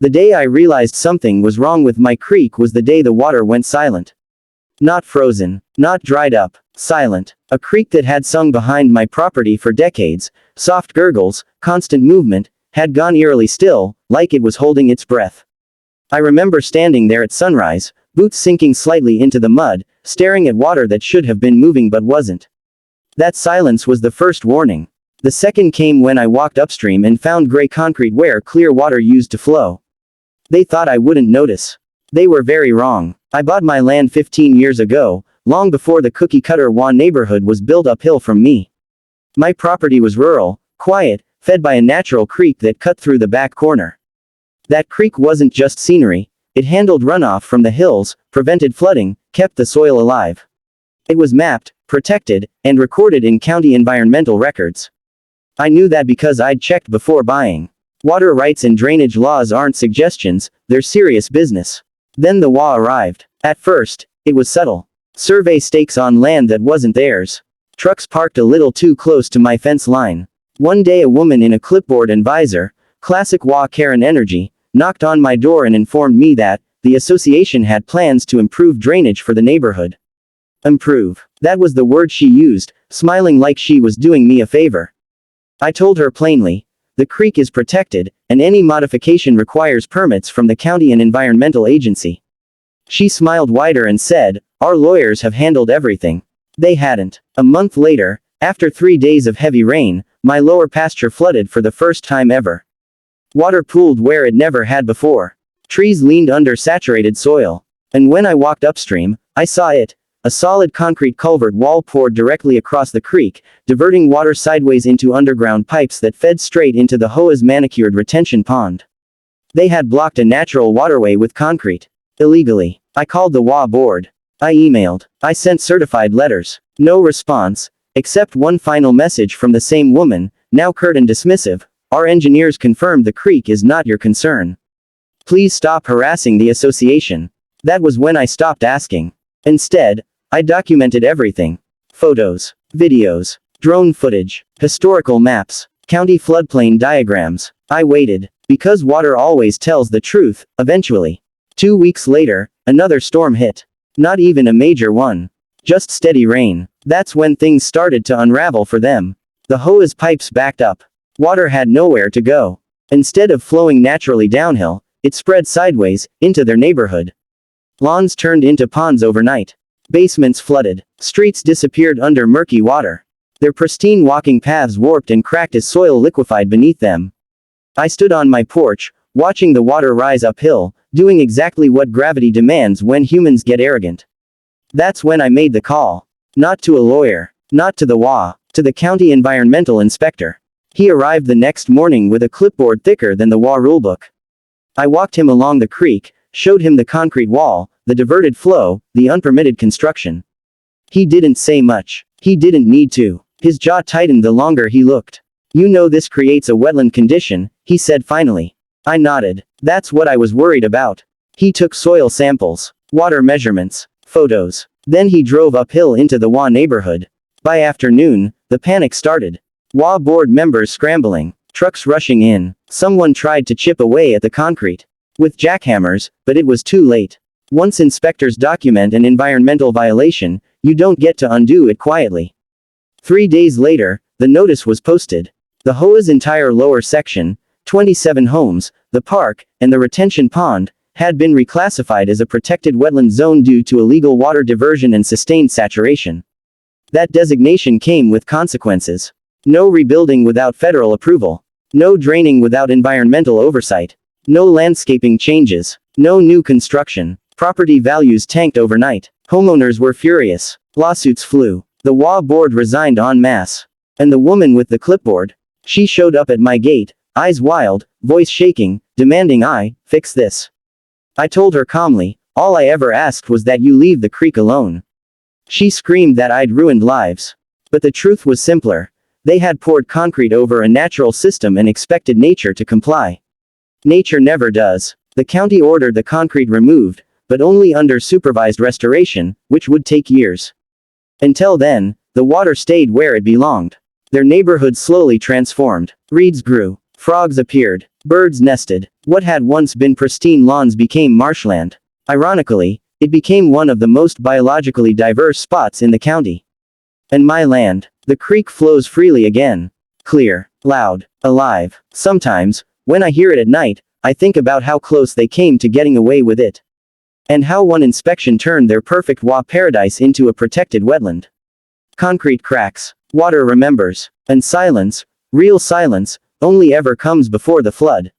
The day I realized something was wrong with my creek was the day the water went silent. Not frozen, not dried up, silent. A creek that had sung behind my property for decades, soft gurgles, constant movement, had gone eerily still, like it was holding its breath. I remember standing there at sunrise, boots sinking slightly into the mud, staring at water that should have been moving but wasn't. That silence was the first warning. The second came when I walked upstream and found gray concrete where clear water used to flow. They thought I wouldn't notice. They were very wrong. I bought my land 15 years ago, long before the cookie-cutter HOA neighborhood was built uphill from me. My property was rural, quiet, fed by a natural creek that cut through the back corner. That creek wasn't just scenery, it handled runoff from the hills, prevented flooding, kept the soil alive. It was mapped, protected, and recorded in county environmental records. I knew that because I'd checked before buying. Water rights and drainage laws aren't suggestions, they're serious business. Then the HOA arrived. At first, it was subtle. Survey stakes on land that wasn't theirs. Trucks parked a little too close to my fence line. One day a woman in a clipboard and visor, classic HOA Karen energy, knocked on my door and informed me that the association had plans to improve drainage for the neighborhood. Improve. That was the word she used, smiling like she was doing me a favor. I told her plainly, the creek is protected, and any modification requires permits from the county and environmental agency. She smiled wider and said, our lawyers have handled everything. They hadn't. A month later, after 3 days of heavy rain, my lower pasture flooded for the first time ever. Water pooled where it never had before. Trees leaned under saturated soil. And when I walked upstream, I saw it. A solid concrete culvert wall poured directly across the creek, diverting water sideways into underground pipes that fed straight into the HOA's manicured retention pond. They had blocked a natural waterway with concrete. Illegally. I called the HOA board. I emailed. I sent certified letters. No response, except one final message from the same woman, now curt and dismissive. Our engineers confirmed the creek is not your concern. Please stop harassing the association. That was when I stopped asking. Instead, I documented everything. Photos, videos, drone footage, historical maps, county floodplain diagrams. I waited. Because water always tells the truth, eventually. 2 weeks later, another storm hit. Not even a major one. Just steady rain. That's when things started to unravel for them. The HOA's pipes backed up. Water had nowhere to go. Instead of flowing naturally downhill, it spread sideways, into their neighborhood. Lawns turned into ponds overnight. Basements flooded. Streets disappeared under murky water. Their pristine walking paths warped and cracked as soil liquefied beneath them. I stood on my porch, watching the water rise uphill, doing exactly what gravity demands when humans get arrogant. That's when I made the call. Not to a lawyer. Not to the HOA. To the county environmental inspector. He arrived the next morning with a clipboard thicker than the HOA rulebook. I walked him along the creek, showed him the concrete wall, the diverted flow, the unpermitted construction. He didn't say much. He didn't need to. His jaw tightened the longer he looked. You know this creates a wetland condition, he said finally. I nodded. That's what I was worried about. He took soil samples, water measurements, photos. Then he drove uphill into the HOA neighborhood. By afternoon, the panic started. HOA board members scrambling, trucks rushing in. Someone tried to chip away at the concrete with jackhammers, but it was too late. Once inspectors document an environmental violation, you don't get to undo it quietly. 3 days later, the notice was posted. The HOA's entire lower section, 27 homes, the park, and the retention pond, had been reclassified as a protected wetland zone due to illegal water diversion and sustained saturation. That designation came with consequences. No rebuilding without federal approval. No draining without environmental oversight. No landscaping changes. No new construction. Property values tanked overnight. Homeowners were furious. Lawsuits flew. The HOA board resigned en masse. And the woman with the clipboard? She showed up at my gate, eyes wild, voice shaking, demanding I fix this. I told her calmly, all I ever asked was that you leave the creek alone. She screamed that I'd ruined lives. But the truth was simpler. They had poured concrete over a natural system and expected nature to comply. Nature never does. The county ordered the concrete removed, but only under supervised restoration, which would take years. Until then, the water stayed where it belonged. Their neighborhood slowly transformed. Reeds grew. Frogs appeared. Birds nested. What had once been pristine lawns became marshland. Ironically, it became one of the most biologically diverse spots in the county. And my land. The creek flows freely again. Clear, loud, alive. Sometimes, when I hear it at night, I think about how close they came to getting away with it. And how one inspection turned their perfect HOA paradise into a protected wetland. Concrete cracks. Water remembers. And silence, real silence, only ever comes before the flood.